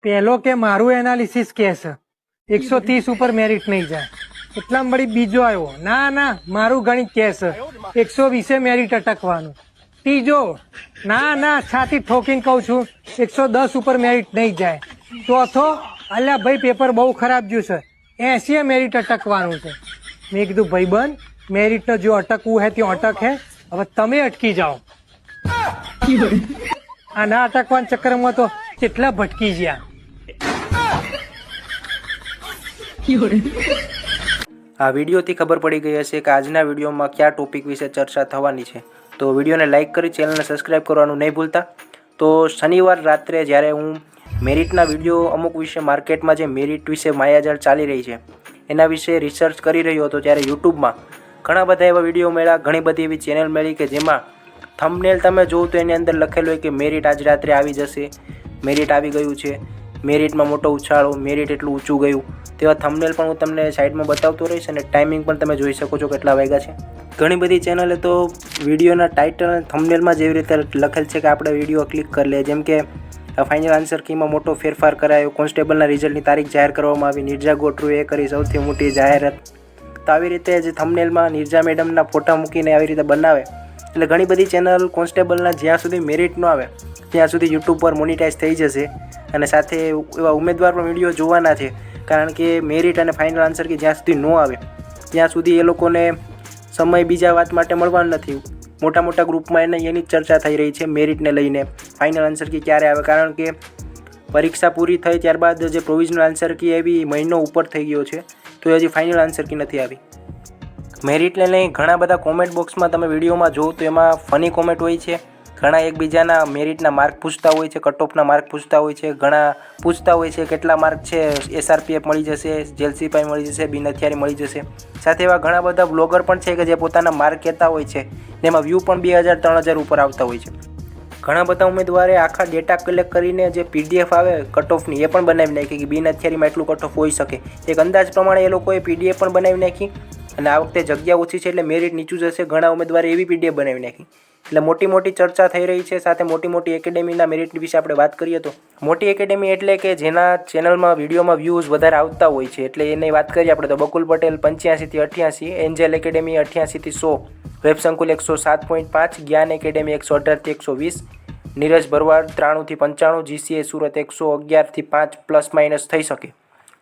પહેલો કે મારું એનાલિસિસ કે છે 130 ઉપર મેરિટ નહીં જાય, એટલામાં વળી બીજો આવ્યો ના મારું ગણિત કે છે 120 મેરિટ અટકવાનું, ત્રીજો ના છાતી ઠોકીને કહું છું 110 ઉપર મેરિટ નહીં જાય, ચોથો અલ્યા ભાઈ પેપર બહુ ખરાબ ગયું છે 80 મેરિટ અટકવાનું છે. મેં કીધું ભાઈબંધ મેરિટ જો અટકવું હે ત્યાં અટક હે, હવે તમે અટકી જાઓ. આ ના અટકવાના ચક્કરમાં તો કેટલા ભટકી ગયા. આ વિડીયોથી ખબર પડી ગઈ હશે કે આજના વિડીયોમાં કયા ટોપિક વિશે ચર્ચા થવાની છે. તો વિડીયોને લાઇક કરી ચેનલને સબસ્ક્રાઈબ કરવાનું નહીં ભૂલતા. તો શનિવાર રાત્રે જ્યારે હું મેરિટના વિડીયો અમુક વિશે માર્કેટમાં જે મેરિટ વિશે માયાજાળ ચાલી રહી છે એના વિશે રિસર્ચ કરી રહ્યો હતો ત્યારે યુટ્યુબમાં ઘણા બધા એવા વિડીયો મળ્યા, ઘણી બધી એવી ચેનલ મળી કે જેમાં થંબનેલ તમે જોવો તો એની અંદર લખેલું હોય કે મેરિટ આજ રાત્રે આવી જશે, મેરિટ આવી ગયું છે, મેરિટમાં મોટો ઉછાળો, મેરિટ એટલું ઊંચું ગયું. તેવા થંબનેલ પણ હું તમને સાઈડમાં બતાવતો રહીશ અને ટાઈમિંગ પણ તમે જોઈ શકો છો કેટલા વાગ્યા છે. ઘણી બધી ચેનલે તો વિડીયોના ટાઇટલ અને થંબનેલમાં જેવી રીતે લખેલ છે કે આપણે વિડીયો ક્લિક કરી લે, જેમ કે ફાઇનલ આન્સર કીમાં મોટો ફેરફાર કરાયો, કોન્સ્ટેબલના રિઝલ્ટની તારીખ જાહેર કરવામાં આવી, નિર્જા ગોટરુએ કરી સૌથી મોટી જાહેરાત. તો આવી રીતે જે થંબનેલમાં નિર્જા મેડમના ફોટા મૂકીને આવી રીતે બનાવે એટલે ઘણી બધી ચેનલ કોન્સ્ટેબલના જ્યાં સુધી મેરિટ ન આવે ત્યાં સુધી યુટ્યુબ પર મોનિટાઈઝ થઈ જશે અને સાથે એવા ઉમેદવાર પણ વિડીયો જોવાના છે, કારણ કે મેરિટ અને ફાઇનલ આન્સર કે જ્યાં સુધી ન આવે ત્યાં સુધી એ લોકોને સમય બીજા વાત માટે મળવાનો નથી. મોટા મોટા ગ્રુપમાં એની ચર્ચા થઈ રહી છે મેરિટને લઈને, ફાઇનલ આન્સર કી ક્યારે આવે, કારણ કે પરીક્ષા પૂરી થઈ ત્યારબાદ જે પ્રોવિઝનલ આન્સર કી એવી મહિનો ઉપર થઈ ગયો છે તો હજી ફાઇનલ આન્સર કી નથી આવી. મેરિટને લઈને ઘણા બધા કોમેન્ટ બોક્સમાં તમે વિડીયોમાં જોવો તો એમાં ફની કોમેન્ટ હોય છે, ઘણા એકબીજાના મેરિટના માર્ક પૂછતા હોય છે, કટ ઓફના માર્ક પૂછતા હોય છે, ઘણા પૂછતા હોય છે કેટલા માર્ક છે, SRPF મળી જશે, જેલ સિપાઈ મળી જશે, બિન હથિયારી મળી જશે. સાથે એવા ઘણા બધા બ્લોગર પણ છે કે જે પોતાના માર્ક કહેતા હોય છે ને એમાં વ્યૂ પણ 2000-3000 ઉપર આવતા હોય છે. ઘણા બધા ઉમેદવારે આખા ડેટા કલેક્ટ કરીને જે PDF આવે કટ ઓફની એ પણ બનાવી નાખી કે બિન હથિયારીમાં એટલું કટ ઓફ હોઈ શકે. એક અંદાજ પ્રમાણે એ લોકોએ PDF પણ બનાવી નાખી અને આ વખતે જગ્યા ઓછી છે એટલે મેરિટ નીચું જશે, ઘણા ઉમેદવારે એવી PDF બનાવી નાખી. એટલે મોટી ચર્ચા થઈ રહી છે. સાથે મોટી એકેડેમીના મેરિટ વિશે આપણે વાત કરીએ તો મોટી એકેડેમી એટલે કે જેના ચેનલમાં વિડીયોમાં વ્યૂઝ વધારે આવતા હોય છે, એટલે એની વાત કરીએ આપણે તો બકુલ પટેલ 85 થી 88, એન્જલ એકેડેમી 88 થી 100, વેબસંકુલ 107.5, જ્ઞાન એકેડેમી 118 થી 120, નીરજ ભરવાડ 93 થી 95, GCA સુરત 111 થી 5 પ્લસ માઇનસ થઈ શકે,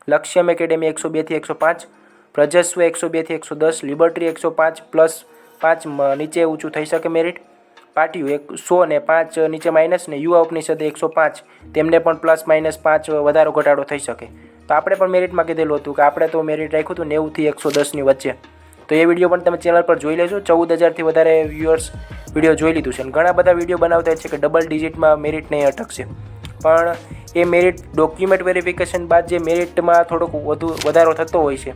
લક્ષ્યમ એકેડેમી 102 થી 105, પ્રજસ્વ 102 થી 110, લિબર્ટી 105 પ્લસ 5 નીચે ઊંચું થઈ શકે મેરિટ, પાટિયું 100 ને 5 નીચે માઇનસ ને યુવા ઉપનિષદ 105 તેમને પણ પ્લસ માઇનસ 5 વધારો ઘટાડો થઈ શકે. તો આપણે પણ મેરિટમાં કીધેલું હતું કે આપણે તો મેરિટ રાખ્યું હતું 90 થી 110ની વચ્ચે. તો એ વિડીયો પણ તમે ચેનલ પર જોઈ લેજો. 14000થી વધારે વ્યુઅર્સ વિડીયો જોઈ લીધું છે અને ઘણા બધા વિડીયો બનાવતા છે કે ડબલ ડિજિટમાં મેરિટ નહીં અટકશે, પણ એ મેરિટ ડોક્યુમેન્ટ વેરિફિકેશન બાદ જે મેરિટમાં થોડોક વધારો થતો હોય છે,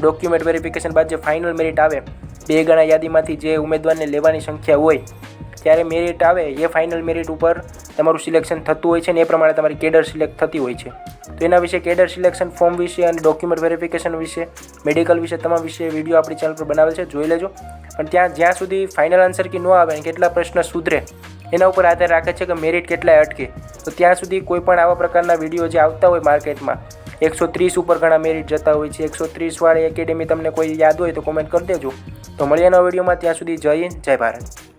ડોક્યુમેન્ટ વેરિફિકેશન બાદ જે ફાઇનલ મેરિટ આવે 2 ગણા યાદીમાંથી જે ઉમેદવારને લેવાની સંખ્યા હોય ત્યારે મેરિટ આવે એ ફાઇનલ મેરિટ ઉપર તમારું સિલેક્શન થતું હોય છે અને એ પ્રમાણે તમારી કેડર સિલેક્ટ થતી હોય છે. તો એના વિશે કેડર સિલેક્શન ફોર્મ વિશે અને ડોક્યુમેન્ટ વેરિફિકેશન વિશે, મેડિકલ વિશે તમામ વિશે વિડીયો આપણી ચેનલ પર બનાવેલ છે, જોઈ લેજો. પણ જ્યાં સુધી ફાઇનલ આન્સર કી ન આવે અને કેટલા પ્રશ્ન સુધરે એના ઉપર આધાર રાખે છે કે મેરિટ કેટલાય અટકે. તો ત્યાં સુધી કોઈ પણ આવા પ્રકારના વિડીયો જે આવતા હોય માર્કેટમાં 130 ઉપર ઘણા મેરિટ જતા હોય છે, 130 વાળી એકેડેમી તમને કોઈ યાદ હોય તો કોમેન્ટ કરી દેજો. તો મળીએ નવા વિડીયોમાં, ત્યાં સુધી જય હિન્દ, જય ભારત.